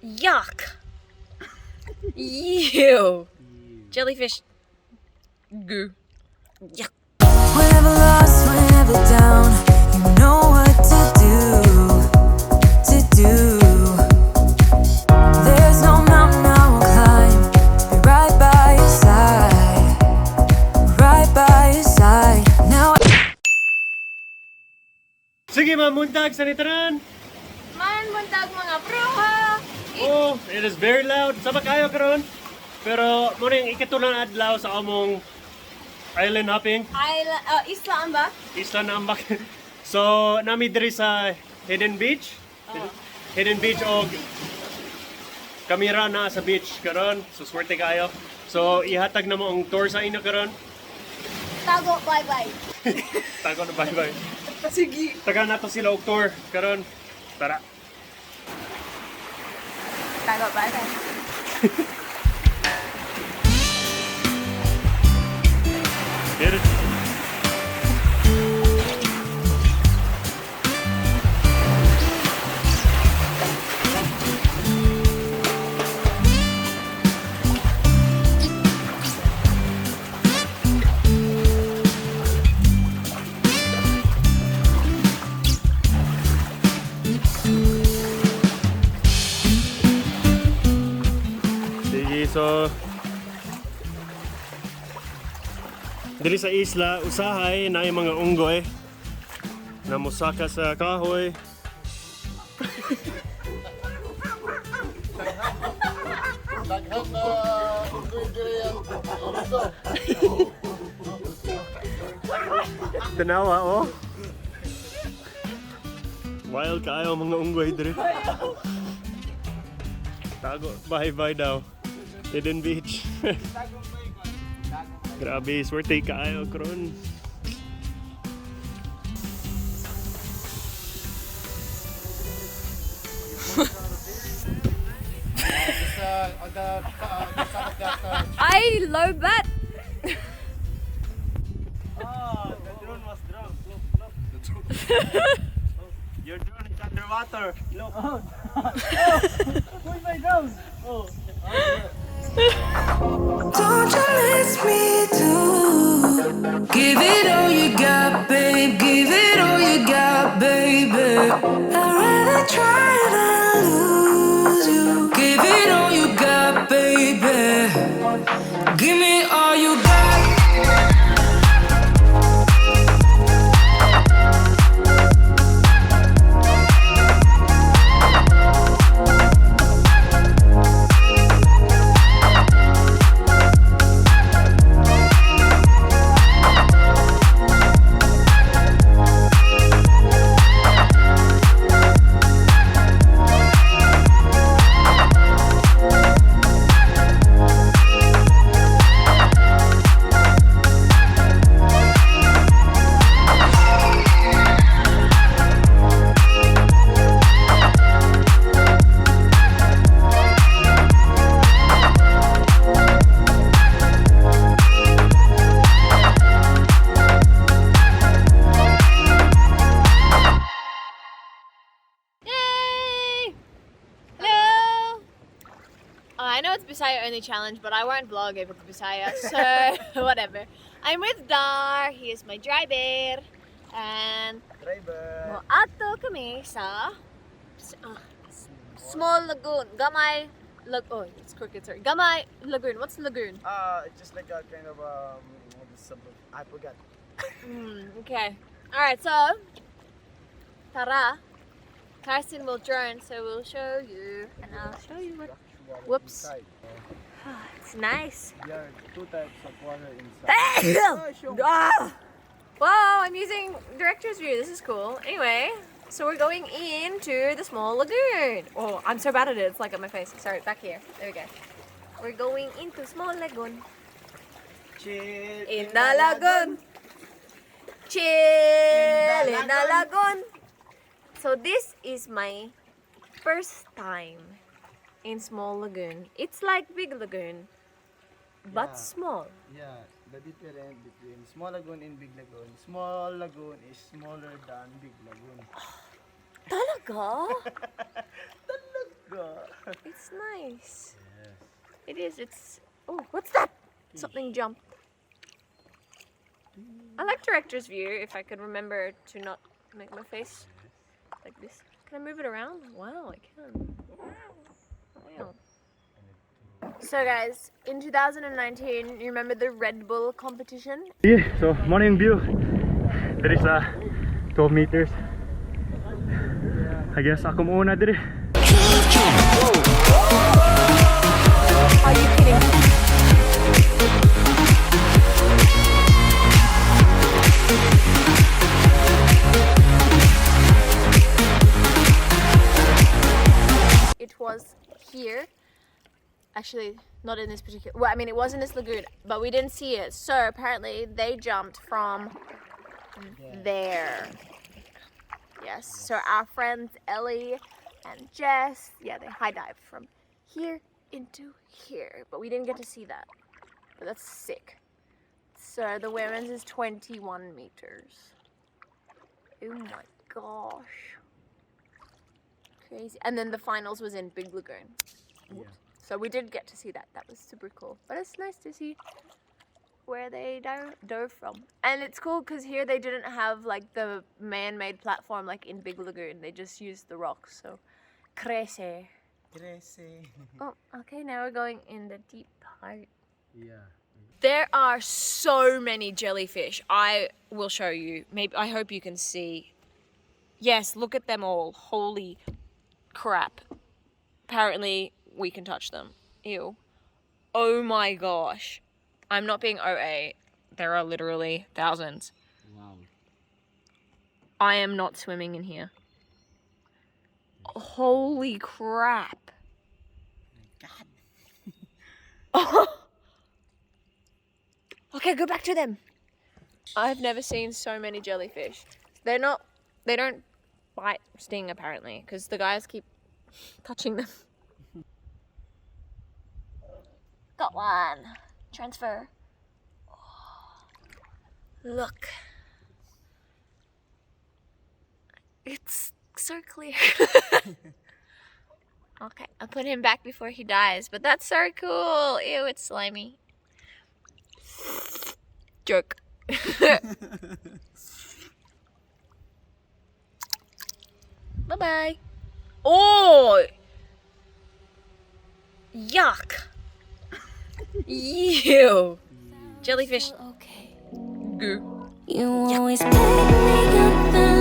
Yuck! Ew! Jellyfish. Goo. Yuck. Whenever lost, whenever down, you know what to do. There's no mountain I won't climb, be right by your side, right by your side. Now Sige, mamuntag sa nitaran. Mundag mga bruha! Oh, it is very loud. Sama kayo karon. Pero muna yung ikatulang adlaw sa among island hopping. Isla ang ba? Isla na ambak. So, nami diri sa Hidden Beach. Hidden Beach o kamera na sa beach karon. So, swerte kayo. So, ihatag na mo ang tour sa inyo karon. Tago, bye-bye. Tago na bye-bye. Sige. Taga na to sila og tour karon. Tara. Tago, bye-bye. Get it? Sige, so diri sa isla, usahay na yung mga unggoy na musaka sa kahoy. Tanawa, oh. Wild kaayo ang mga unggoy diri. Tago, bye-bye daw. Hidden Beach. Grabe, swerte kaayo karon. Ay, low bat! The drone was drowned. Look. Your drone is underwater. Look. Where's my drone? Oh. don't you miss me too? Give it all you got, babe. Give it all you got, baby. I'd rather try than lose you. Give it all you got, baby. Give me all you got. I know it's Bisaya only challenge, but I won't vlog over Bisaya, so whatever. I'm with Dar, he is my driver, and moato kami sa small lagoon. Gamay lagoon. Oh, it's crooked, sorry. Gamay lagoon. What's lagoon? It's just like a kind of I forgot. Okay. Alright, so tara. Carson will drone, so we'll show you, and I'll show you what. Whoops. It's nice. There are two types of water inside. Wow, I'm using director's view. This is cool. Anyway, so we're going into the small lagoon. Oh, I'm so bad at it. It's like on my face. Sorry, back here. There we go. We're going into small lagoon. Chill In the lagoon. Chill in the lagoon. So this is my first time in small lagoon. It's like big lagoon, but Yeah. small. Yeah, the difference between small lagoon and big lagoon. Small lagoon is smaller than big lagoon. Talaga? Talaga. It's It's nice. It is. It's. Oh, what's that? Something jumped. I like director's view. If I could remember to not make my face like this. Can I move it around? Wow, I can. Wow. So guys, in 2019, you remember the Red Bull competition? Yeah, so morning view. There is 12 meters. I guess ako muna dire. Are you kidding? It was here. Actually, not in this particular, well, I mean, it was in this lagoon, but we didn't see it. So apparently they jumped from there. Yes, so our friends Ellie and Jess, yeah, they high dived from here into here, but we didn't get to see that. But that's sick. So the women's is 21 meters. Oh my gosh. Crazy. And then the finals was in Big Lagoon. Yeah. So we did get to see that. That was super cool. But it's nice to see where they dove from. And it's cool because here they didn't have like the man-made platform like in Big Lagoon. They just used the rocks. So crazy. Oh, okay. Now we're going in the deep part. Yeah. There are so many jellyfish. I will show you. Maybe I hope you can see. Yes, look at them all. Holy crap. Apparently we can touch them. Ew. Oh my gosh. I'm not being OA. There are literally thousands. Wow. I am not swimming in here. Holy crap. God. Okay, go back to them. I've never seen so many jellyfish. They don't bite, sting apparently, because the guys keep touching them. Got one. Transfer. Look. It's so clear. Okay, I'll put him back before he dies, but that's so cool. Ew, it's slimy. Joke. Bye-bye. Oh! Yuck. Ew. Jellyfish. Okay. Goo. You always pick me up and